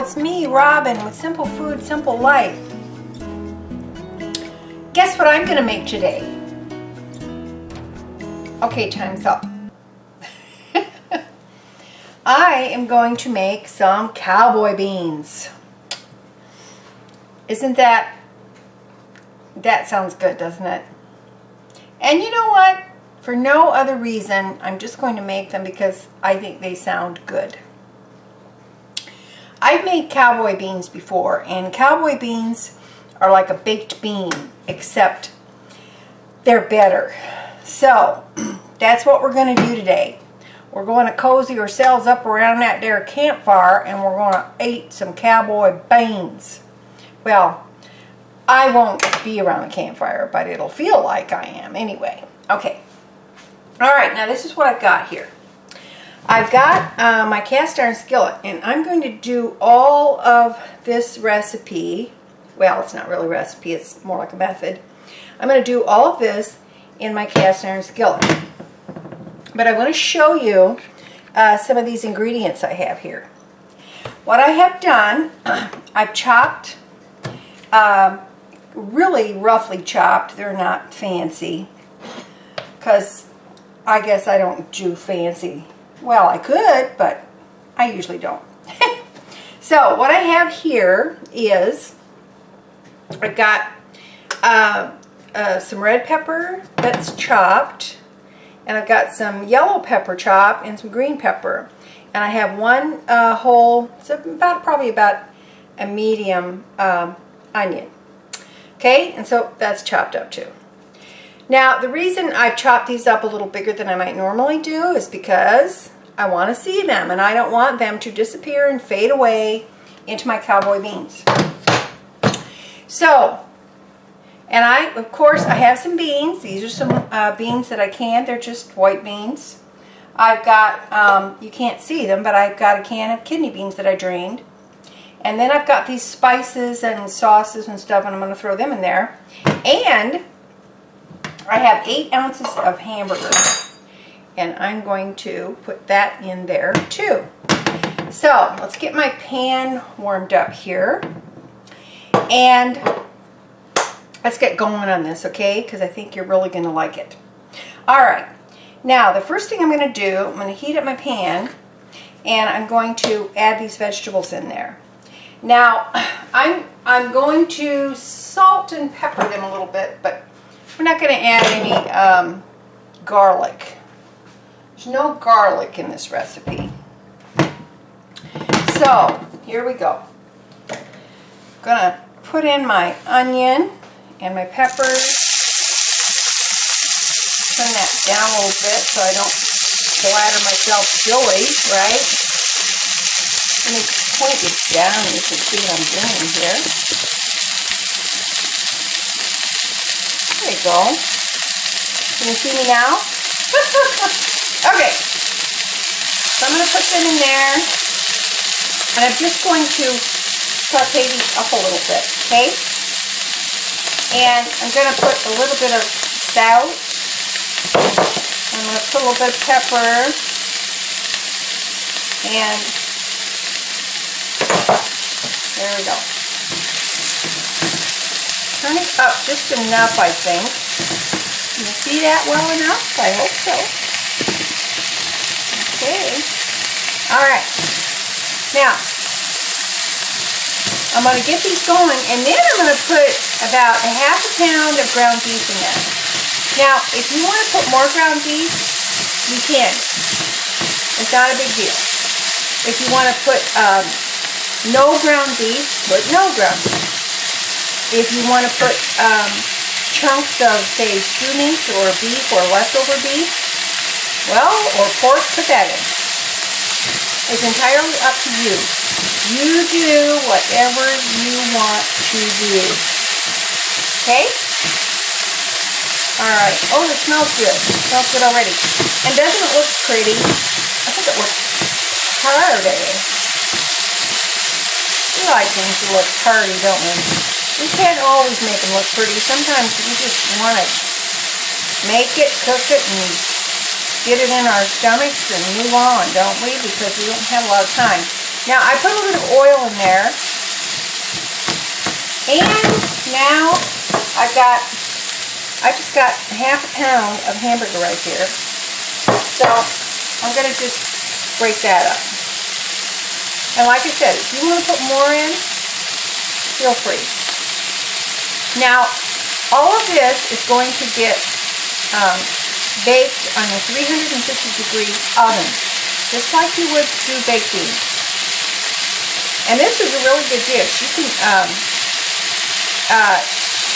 it's me, Robin, with Simple Food, Simple Life. Guess what I'm going to make today? Okay, time's up. I am going to make some cowboy beans. Isn't that sounds good, doesn't it? And you know what? For no other reason, I'm just going to make them because I think they sound good. I've made cowboy beans before, and cowboy beans are like a baked bean, except they're better. So, that's what we're going to do today. We're going to cozy ourselves up around that there campfire, and we're going to eat some cowboy beans. Well, I won't be around the campfire, but it'll feel like I am anyway. Okay. Alright, now this is what I've got here. I've got my cast iron skillet, and I'm going to do all of this recipe. Well, it's not really a recipe, it's more like a method. I'm going to do all of this in my cast iron skillet. But I want to show you some of these ingredients I have here. What I have done, I've chopped, really roughly chopped. They're not fancy, because I guess I don't do fancy. Well, I could, but I usually don't. So what I have here is I've got some red pepper that's chopped, and I've got some yellow pepper chopped and some green pepper, and I have one whole, it's probably about a medium onion. Okay, and so that's chopped up too. Now, the reason I've chopped these up a little bigger than I might normally do is because I want to see them, and I don't want them to disappear and fade away into my cowboy beans. So, and of course, I have some beans. These are some beans that I canned. They're just white beans. I've got, you can't see them, but I've got a can of kidney beans that I drained. And then I've got these spices and sauces and stuff, and I'm going to throw them in there. And I have 8 ounces of hamburger, and I'm going to put that in there too. So let's get my pan warmed up here, and let's get going on this, okay? Because I think you're really going to like it. All right. Now, the first thing I'm going to do, I'm going to heat up my pan, and I'm going to add these vegetables in there. Now, I'm going to salt and pepper them a little bit, but we're not going to add any garlic. There's no garlic in this recipe. So, here we go. I'm going to put in my onion and my peppers. Turn that down a little bit so I don't splatter myself silly, right? Let me point it down and you can see what I'm doing here. There you go. Can you see me now? Okay. So I'm going to put them in there. And I'm just going to saute these up a little bit, okay? And I'm going to put a little bit of salt. I'm going to put a little bit of pepper. And there we go. Turn it up just enough, I think. Can you see that well enough? I hope so. Okay. Alright. Now, I'm going to get these going, and then I'm going to put about a half a pound of ground beef in there. Now, if you want to put more ground beef, you can. It's not a big deal. If you want to put no ground beef, put no ground beef. If you want to put chunks of, say, stew meat or beef or leftover beef, well, or pork, put that in. It's entirely up to you. You do whatever you want to do. Okay? Alright. Oh, it smells good. It smells good already. And doesn't it look pretty? I think it looks pretty. We like things to look pretty, don't we? We can't always make them look pretty. Sometimes we just want to make it, cook it, and get it in our stomachs and move on, don't we? Because we don't have a lot of time. Now I put a little oil in there. And now I just got half a pound of hamburger right here. So I'm going to just break that up. And like I said, if you want to put more in, feel free. Now, all of this is going to get baked on a 350-degree oven, just like you would do baked beans. And this is a really good dish. You can,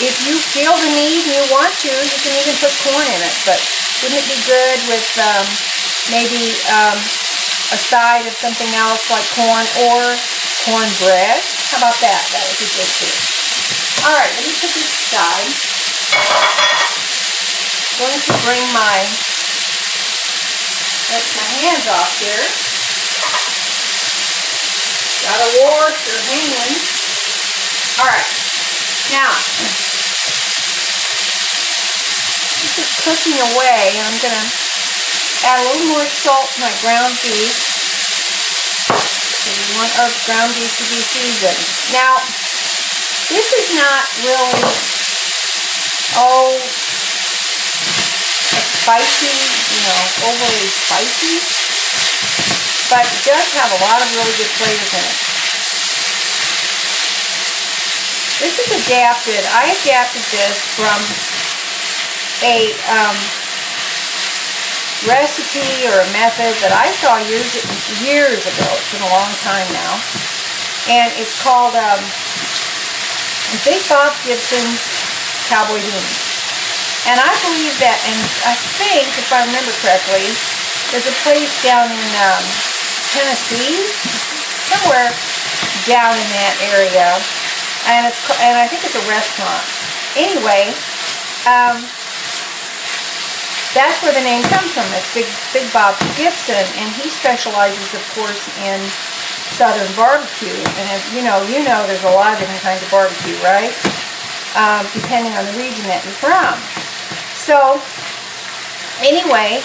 if you feel the need and you want to, you can even put corn in it. But wouldn't it be good with maybe a side of something else like corn or cornbread? How about that? That would be good too. All right, let me put this aside. I'm going to bring get my hands off here. Gotta wash your hands. All right, now this is cooking away, and I'm gonna add a little more salt to my ground beef. We want our ground beef to be seasoned. Now, this is not really, a spicy, overly spicy, but it does have a lot of really good flavors in it. This is adapted. I adapted this from a recipe or a method that I saw years ago. It's been a long time now. And it's called Big Bob Gibson's Cowboy beans. And I believe that, and I think, if I remember correctly, there's a place down in Tennessee, somewhere down in that area, and I think it's a restaurant. Anyway, that's where the name comes from. It's Big Bob Gibson, and he specializes, of course, in Southern barbecue. And as you know, there's a lot of different kinds of barbecue, right? Depending on the region that you're from. So, anyway,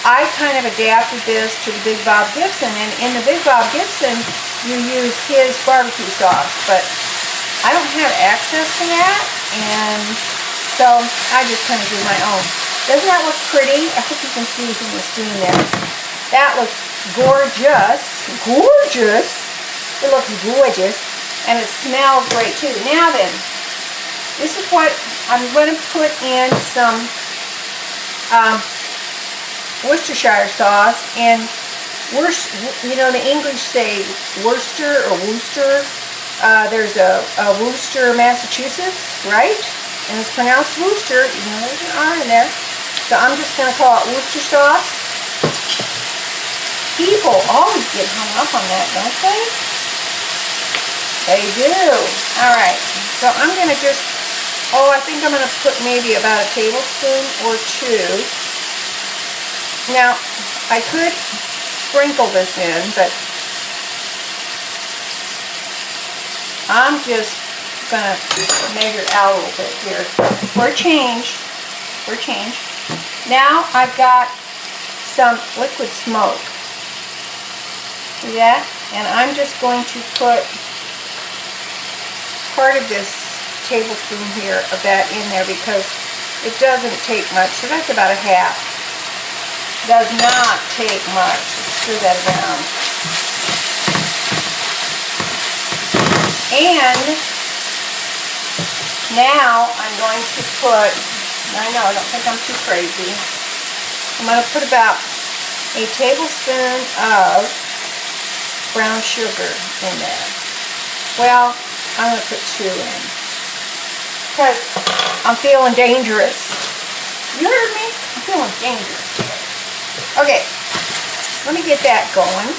I kind of adapted this to the Big Bob Gibson, and in the Big Bob Gibson, you use his barbecue sauce, but I don't have access to that, and so I just kind of do my own. Doesn't that look pretty? I hope you can see from the screen there. That looks gorgeous. Gorgeous! It looks gorgeous, and it smells great too. Now then, this is what I'm going to put in some Worcestershire sauce, and the English say Worcester or Worcester. There's a Worcester, Massachusetts, right? And it's pronounced Worcester, even though there's an R in there. So I'm just going to call it Worcester sauce. People always get hung up on that, don't they? They do. All right. So I'm going to just, I think I'm going to put maybe about a tablespoon or two. Now, I could sprinkle this in, but I'm just going to measure it out a little bit here. For a change. Now I've got some liquid smoke. See that? And I'm just going to put part of this tablespoon here of that in there because it doesn't take much. So that's about a half. Does not take much. Let's stir that around. And now I'm going to put, I know, I don't think I'm too crazy. I'm going to put about a tablespoon of brown sugar in there. Well, I'm going to put 2 in. Because I'm feeling dangerous. You heard me? I'm feeling dangerous today. Okay, let me get that going.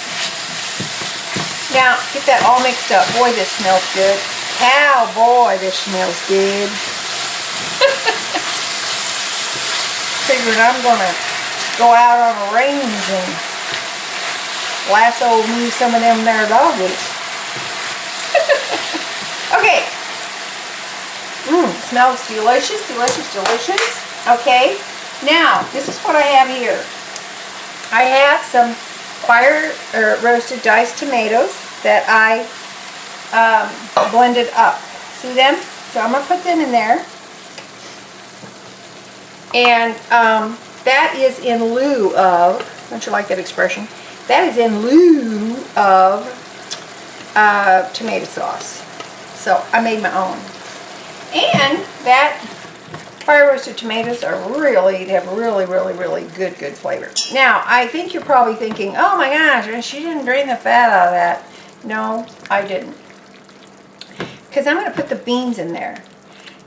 Now, get that all mixed up. Boy, this smells good. Cowboy, this smells good. Figuring I'm going to go out on a range and lasso me some of them there doggies. Okay. Smells delicious, delicious, delicious. Okay. Now, this is what I have here. I have some fire or roasted diced tomatoes that I blended up. See them? So I'm going to put them in there. And that is in lieu of, don't you like that expression? That is in lieu of tomato sauce. So I made my own. And that fire roasted tomatoes are they have really good flavor. Now, I think you're probably thinking, oh my gosh, she didn't drain the fat out of that. No, I didn't. Because I'm going to put the beans in there.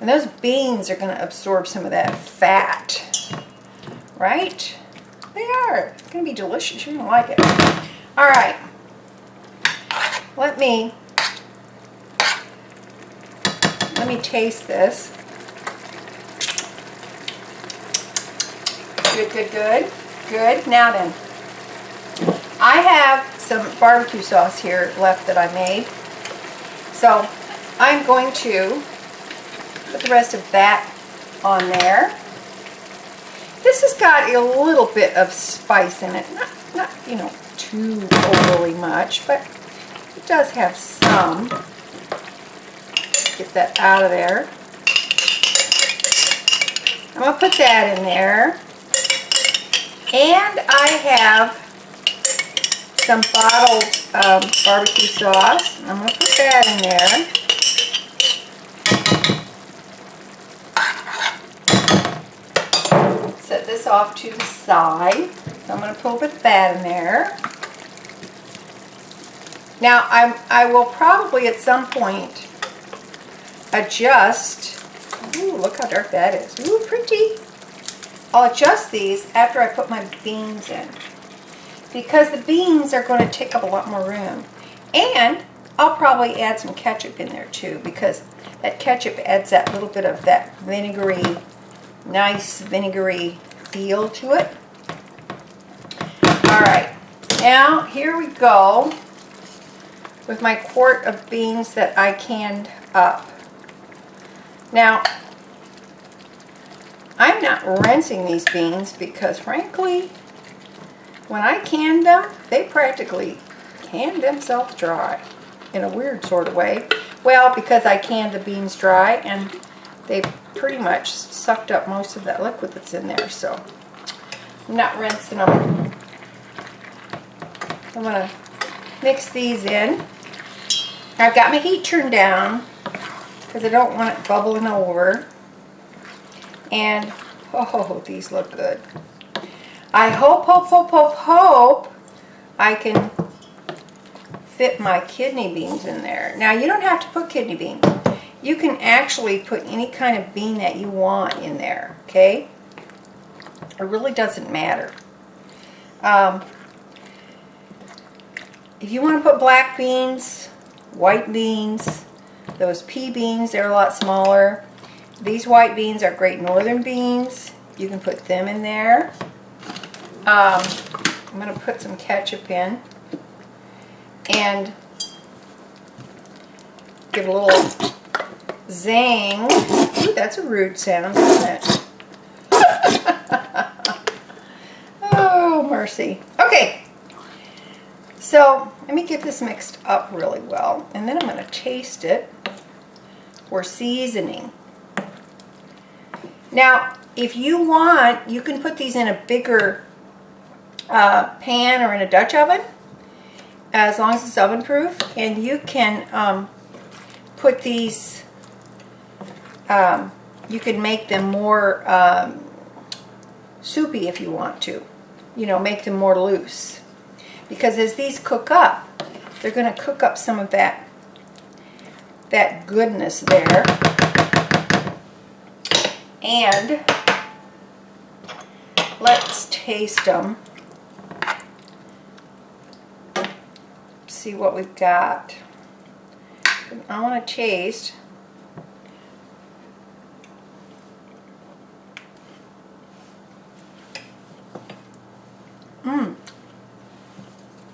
And those beans are going to absorb some of that fat. Right? They are. It's going to be delicious. You're going to like it. All right. Let me taste this. Good. Now then, I have some barbecue sauce here left that I made. So I'm going to put the rest of that on there. This has got a little bit of spice in it. Not you know, too overly much, but it does have some. Get that out of there. I'm going to put that in there. And I have some bottled barbecue sauce. I'm going to put that in there. Set this off to the side. So I'm going to put that in there. Now I will probably at some point adjust. Ooh, look how dark that is. Ooh, pretty. I'll adjust these after I put my beans in, because the beans are going to take up a lot more room. And I'll probably add some ketchup in there too, because that ketchup adds that little bit of that vinegary, nice vinegary feel to it. Alright, now here we go with my quart of beans that I canned up. Now, I'm not rinsing these beans because, frankly, when I canned them, they practically canned themselves dry in a weird sort of way. Well, because I canned the beans dry and they pretty much sucked up most of that liquid that's in there, so I'm not rinsing them. I'm going to mix these in. I've got my heat turned down because I don't want it bubbling over. And, oh, these look good. I hope I can fit my kidney beans in there. Now, you don't have to put kidney beans. You can actually put any kind of bean that you want in there, okay? It really doesn't matter. If you want to put black beans, white beans, those pea beans, they're a lot smaller. These white beans are great northern beans. You can put them in there. I'm going to put some ketchup in and give a little zing. Ooh, that's a rude sound, isn't it? Oh, mercy. Okay. So let me get this mixed up really well, and then I'm going to taste it for seasoning. Now, if you want, you can put these in a bigger pan or in a Dutch oven, as long as it's oven proof, and you can put these, you can make them more soupy if you want to, you know, make them more loose. Because as these cook up, they're going to cook up some of that goodness there. And let's taste them. See what we've got. I want to taste.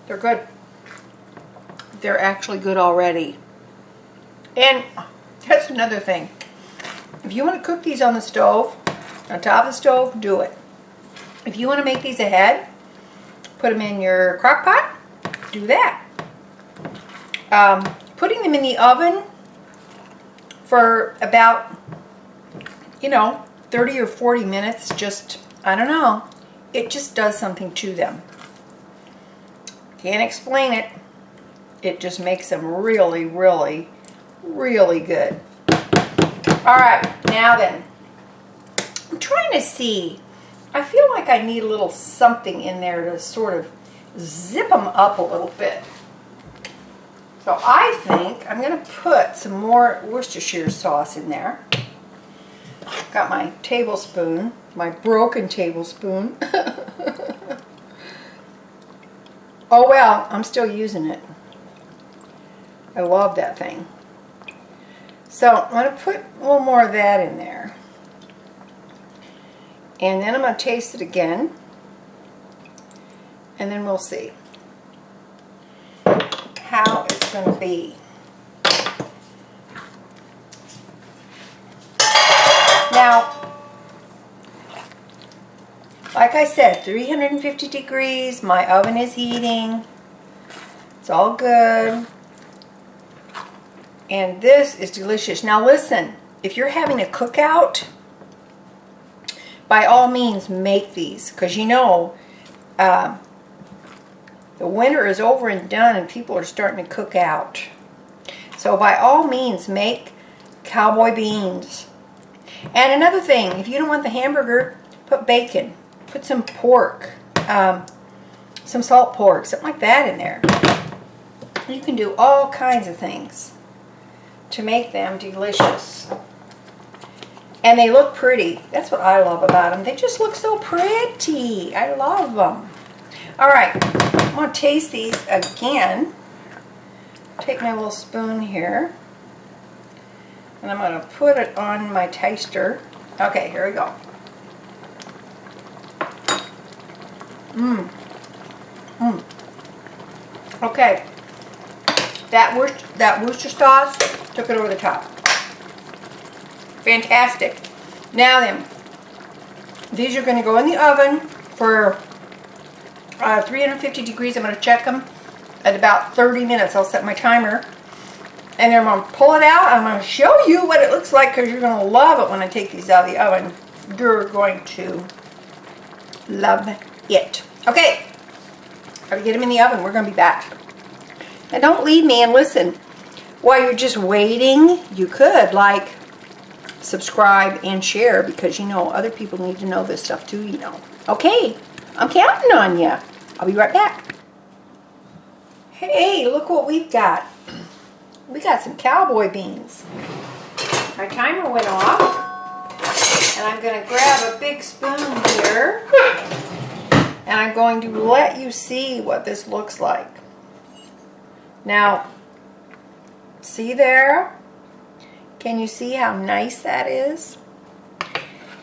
They're good. They're actually good already. And that's another thing. If you want to cook these on the stove, on top of the stove, do it. If you want to make these ahead, put them in your crock pot, do that. Putting them in the oven for about, 30 or 40 minutes, just, I don't know, it just does something to them. Can't explain it. It just makes them really, really, really good. All right, now then, I'm trying to see. I feel like I need a little something in there to sort of zip them up a little bit. So I think I'm going to put some more Worcestershire sauce in there. Got my tablespoon, my broken tablespoon. Oh well, I'm still using it. I love that thing. So I'm going to put a little more of that in there. And then I'm going to taste it again. And then we'll see how it's going to be. Now, like I said, 350 degrees. My oven is heating. It's all good. And this is delicious. Now listen, if you're having a cookout, by all means make these, because the winter is over and done and people are starting to cook out. So by all means make cowboy beans. And another thing, if you don't want the hamburger, put bacon, put some pork, some salt pork, something like that in there. You can do all kinds of things to make them delicious. And they look pretty. That's what I love about them. They just look so pretty. I love them. All right, I'm going to taste these again. Take my little spoon here. And I'm going to put it on my taster. Okay, here we go. Okay. That Worcester sauce took it over the top. Fantastic. Now then, these are going to go in the oven for 350 degrees. I'm going to check them at about 30 minutes. I'll set my timer. And then I'm going to pull it out. I'm going to show you what it looks like because you're going to love it when I take these out of the oven. You're going to love it. Okay. Got to get them in the oven. We're going to be back. Now don't leave me and listen. While you're just waiting, you could like, subscribe, and share because other people need to know this stuff too, Okay. I'm counting on you. I'll be right back. Hey, look what we've got. We got some cowboy beans. My timer went off. And I'm going to grab a big spoon here. And I'm going to let you see what this looks like. Now, see there? Can you see how nice that is?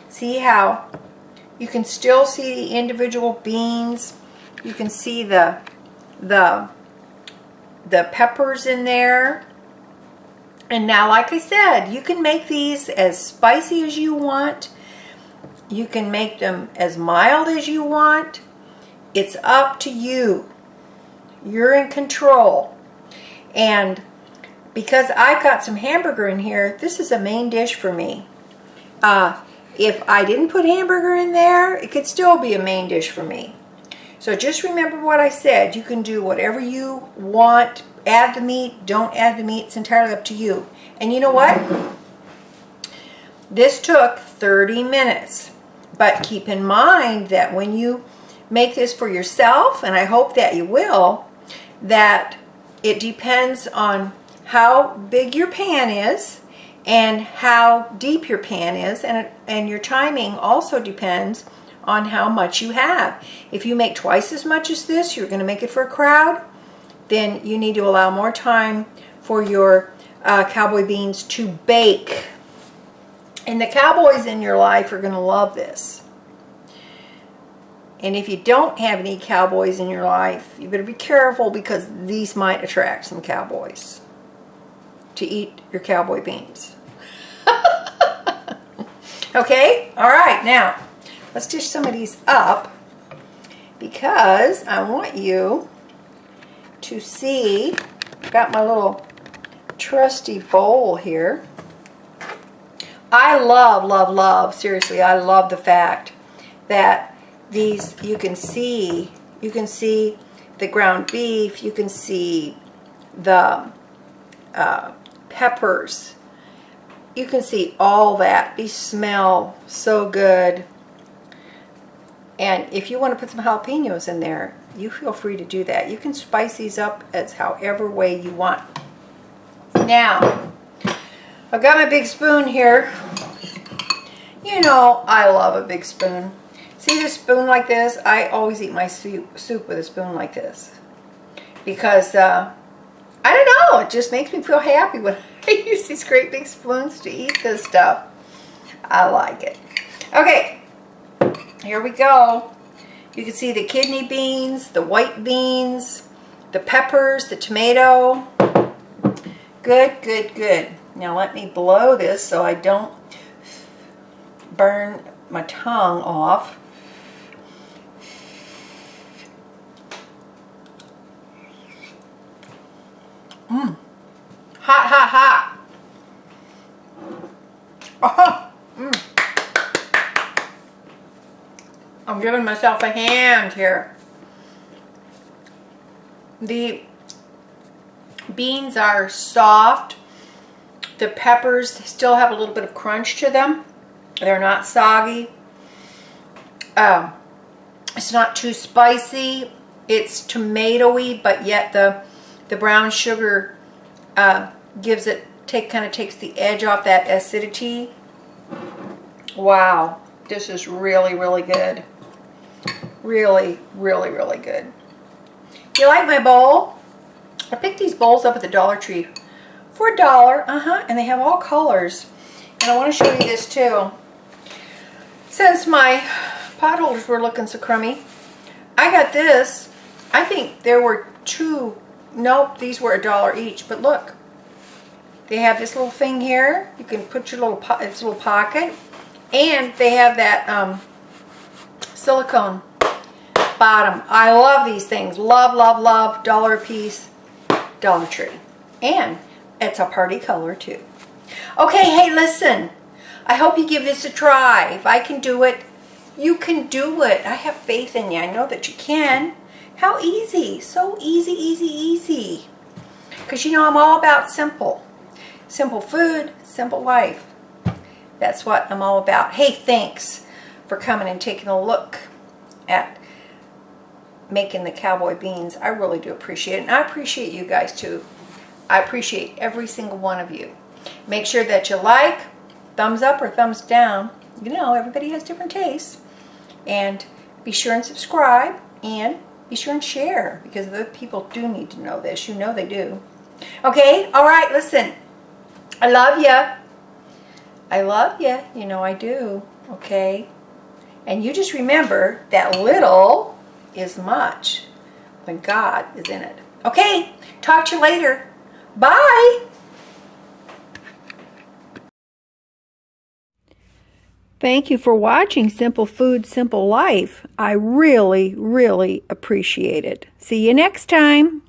See how you can still see the individual beans. You can see the peppers in there. And now, like I said, you can make these as spicy as you want. You can make them as mild as you want. It's up to you. You're in control. And because I've got some hamburger in here, this is a main dish for me. If I didn't put hamburger in there, it could still be a main dish for me. So just remember what I said. You can do whatever you want. Add the meat, don't add the meat. It's entirely up to you. And you know what? This took 30 minutes. But keep in mind that when you make this for yourself, and I hope that you will, that it depends on how big your pan is and how deep your pan is, and your timing also depends on how much you have. If you make twice as much as this, you're going to make it for a crowd, then you need to allow more time for your cowboy beans to bake. And the cowboys in your life are going to love this. And if you don't have any cowboys in your life, you better be careful because these might attract some cowboys to eat your cowboy beans. Okay? All right, now let's dish some of these up. because I want you to see. I've got my little trusty bowl here. I love, seriously, I love the fact that these, you can see the ground beef, you can see the peppers, you can see all that. These smell so good. And if you want to put some jalapenos in there, you feel free to do that. You can spice these up as however way you want. Now, I've got my big spoon here. You know, I love a big spoon. See this spoon like this? I always eat my soup with a spoon like this. Because, I don't know, it just makes me feel happy when I use these great big spoons to eat this stuff. I like it. Okay, here we go. You can see the kidney beans, the white beans, the peppers, the tomato. Good, good, good. Now let me blow this so I don't burn my tongue off. Mmm. Hot, hot, hot. Oh, mmm. I'm giving myself a hand here. The beans are soft. The peppers still have a little bit of crunch to them. They're not soggy. It's not too spicy. It's tomatoey, but yet the brown sugar gives it, kind of takes the edge off that acidity. Wow, this is really, really good. Really, really, really good. You like my bowl? I picked these bowls up at the Dollar Tree for $1. And they have all colors. And I want to show you this too. Since my pot holders were looking so crummy, I got this. I think there were two. Nope, these were $1 each. But look, they have this little thing here. You can put your little pocket, and they have that silicone bottom. I love these things. Love, love, love. $1 a piece. Dollar Tree. And it's a party color too. Okay, hey, listen. I hope you give this a try. If I can do it, you can do it. I have faith in you. I know that you can. How easy. So easy, easy, easy. Because you know I'm all about simple. Simple food, simple life. That's what I'm all about. Hey, thanks for coming and taking a look at making the cowboy beans. I really do appreciate it. And I appreciate you guys too. I appreciate every single one of you. Make sure that you like, thumbs up or thumbs down. You know, everybody has different tastes. And be sure and subscribe, and be sure and share, because other people do need to know this. You know they do. Okay? All right, listen. I love you. I love you. You know I do. Okay? And you just remember that little is much when God is in it. Okay? Talk to you later. Bye. Thank you for watching Simple Food, Simple Life. I really, really appreciate it. See you next time.